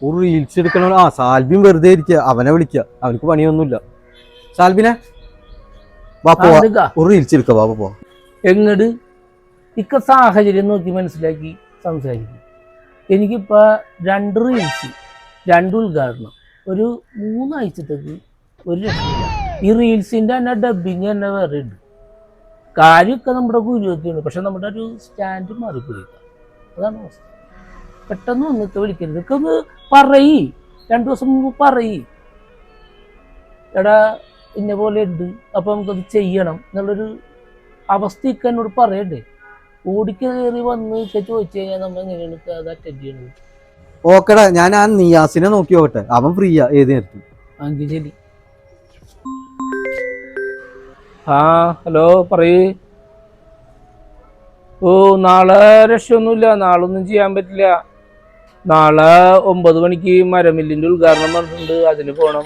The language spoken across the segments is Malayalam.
ഒരു റീൽസ് എടുക്കണ ആ സാൽബിൻ വെറുതെ ഇരിക്കുക, അവനെ വിളിക്കുക, അവനക്ക് പണിയൊന്നുമില്ല. സാൽബിനെ ഒരു റീൽസ് എടുക്ക ബാബ പോ. എങ്ങട് ഇക്ക സാഹചര്യം നോക്കി മനസ്സിലാക്കി സംസാരിക്കും. എനിക്കിപ്പോ 2 റീൽസ് 2 ഉദ്ഘാടനം ഒരു 3 ആഴ്ചത്തേക്ക് ഒരു രക്ഷയില്ല. ഈ റീൽസിന്റെ തന്നെ ഡബിങ് തന്നെ വേറെ ഉണ്ട്. കാര്യമൊക്കെ നമ്മുടെ ഗുരുവൊക്കെയാണ്, പക്ഷെ നമ്മുടെ ഒരു സ്റ്റാൻഡ് മാറിപ്പോയില്ല. അതാണ് അവസ്ഥ. പെട്ടെന്ന് വന്നിട്ട് വിളിക്കരുത്, ഇതൊക്കെ ഒന്ന് പറയ്, 2 ദിവസം മുമ്പ് പറയ്, എടാ ഇന്ന പോലെ ഉണ്ട്, അപ്പൊ നമുക്കത് ചെയ്യണം എന്നുള്ളൊരു അവസ്ഥയൊക്കെ എന്നോട് പറയണ്ടേ. ഓടിക്കേറി വന്ന് ചോദിച്ചു കഴിഞ്ഞാൽ നമ്മൾ എങ്ങനെയാണ് അത് അറ്റൻഡ് ചെയ്യണത്? ഓക്കെടാ, ഞാൻ ആ നിയാസിനെ നോക്കി നോക്കട്ടെ, അവൻ ഫ്രീയാ ഏത് നേരത്തും. എങ്കിൽ ശരി. ആ ഹലോ പറയ്. ഓ നാളെ രക്ഷയൊന്നുമില്ല, നാളെ ഒന്നും ചെയ്യാൻ പറ്റില്ല. നാളെ 9 മണിക്ക് മരമില്ലിന്റെ ഉദ്ഘാടനം പറഞ്ഞിട്ടുണ്ട്, അതിന് പോണം.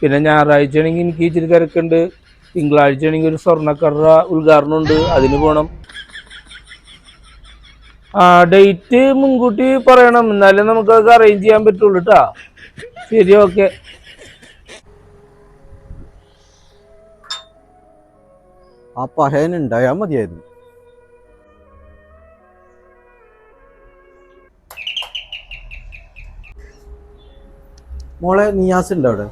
പിന്നെ ഞായറാഴ്ച ആണെങ്കിൽ എനിക്ക് ഇച്ചിരി തിരക്കുണ്ട്. തിങ്കളാഴ്ച ആണെങ്കിൽ ഒരു സ്വർണ്ണക്കട ഉദ്ഘാടനം ഉണ്ട്, അതിന് പോണം. ആ ഡേറ്റ് മുൻകൂട്ടി പറയണം, എന്നാലേ നമുക്കത് അറേഞ്ച് ചെയ്യാൻ പറ്റുള്ളൂ കേട്ടാ. ശരി, ഓക്കെ. ആ പഹയൻ ഉണ്ടായാൽ മതിയായിരുന്നു. മോളെ നിയാസ് ഉണ്ട് അവിടെ?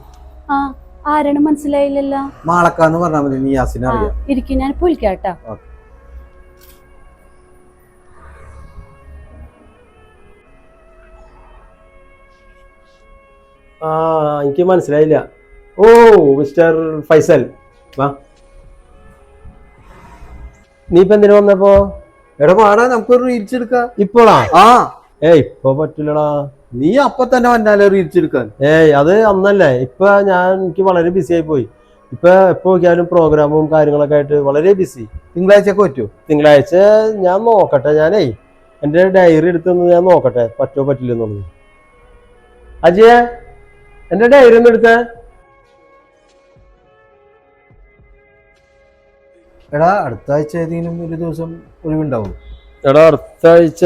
ആരാണ് മനസ്സിലായില്ലല്ലോ. മാളക്കാന്ന് പറഞ്ഞാൽ മതി, നിയാസിനെ അറിയാം. ഇരിക്കും, ഞാൻ വിളിക്കാട്ടാ. എനിക്ക് മനസ്സിലായില്ല. ഓ മിസ്റ്റർ ഫൈസൽ, വാ. നീ ഇപ്പൊ എന്തിനു വന്നപ്പോ? എടാ പാടാ, നമുക്കൊരു റീൽസ് എടുക്കാം. ഇപ്പോഴാ? ആ ഇപ്പൊ പറ്റില്ലടാ. നീ അപ്പൊ തന്നെ വന്നാലേ റീൽസ് എടുക്കാൻ. അത് അന്നല്ലേ. ഇപ്പൊ എനിക്ക് വളരെ ബിസി ആയി പോയി. ഇപ്പൊ എപ്പോ നോക്കിയാലും പ്രോഗ്രാമും കാര്യങ്ങളൊക്കെ ആയിട്ട് വളരെ ബിസി. തിങ്കളാഴ്ച ഒക്കെ പറ്റുമോ? തിങ്കളാഴ്ച ഞാൻ നോക്കട്ടെ. എന്റെ ഡയറി എടുത്തൊന്ന് ഞാൻ നോക്കട്ടെ, പറ്റോ പറ്റില്ലെന്നുള്ളത്. അജയ, എന്റെ ഡയറി ഒന്ന് എടുത്തേ. എടാ അടുത്ത ആഴ്ച ഏതെങ്കിലും ഒരു ദിവസം ഒഴിവുണ്ടാവും? എടാ അടുത്ത ആഴ്ച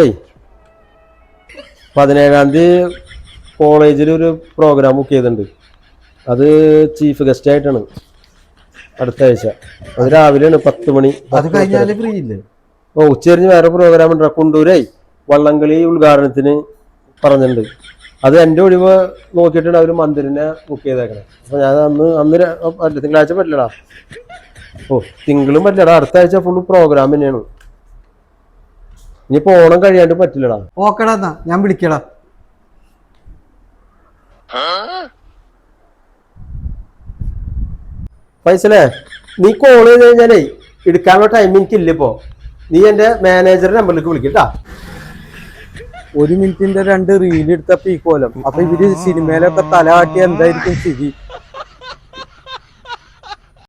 17-ാം തീയതി കോളേജിൽ ഒരു പ്രോഗ്രാം ബുക്ക് ചെയ്തിട്ടുണ്ട്. അത് ചീഫ് ഗസ്റ്റ് ആയിട്ടാണ് അടുത്ത ആഴ്ച. അത് രാവിലെയാണ് 10 മണി. അത് കഴിഞ്ഞാല് ഫ്രീ ഇല്ലേ? ഉച്ചരിഞ്ഞ് വേറെ പ്രോഗ്രാം ഉണ്ട്. കുണ്ടൂരായി വള്ളംകളി ഉദ്ഘാടനത്തിന് പറഞ്ഞിട്ടുണ്ട്. അത് എൻ്റെ ഒഴിവ് നോക്കിയിട്ടാണ് അവർ മന്ദിരിനെ ബുക്ക് ചെയ്തേക്കണേ. അപ്പൊ ഞാൻ അന്ന് തിങ്കളാഴ്ച പറ്റില്ലടാ. തിങ്കളും പറ്റില്ലടാ. അടുത്ത ആഴ്ച ഫുള്ള് പ്രോഗ്രാം തന്നെയാണ്. ഇനിയിപ്പോ ഓണം കഴിയാണ്ട് പറ്റില്ലടാ. ഓക്കെടാ, എന്നാ ഞാൻ വിളിക്കടാ. ഫൈസലേ, നീ കോൾ ചെയ്ത് കഴിഞ്ഞാലേ എടുക്കാനുള്ള ടൈം എനിക്കില്ല. ഇപ്പോ നീ എന്റെ മാനേജറുടെ നമ്പറിലേക്ക് വിളിക്കട്ടാ. 1 മിനിറ്റിന്റെ 2 റീൽ എടുത്തപ്പോ ഈ കോലം. അപ്പൊ ഇവര് സിനിമയിലൊക്കെ തല കാട്ടിയ എന്തായിരിക്കും സ്ഥിതി?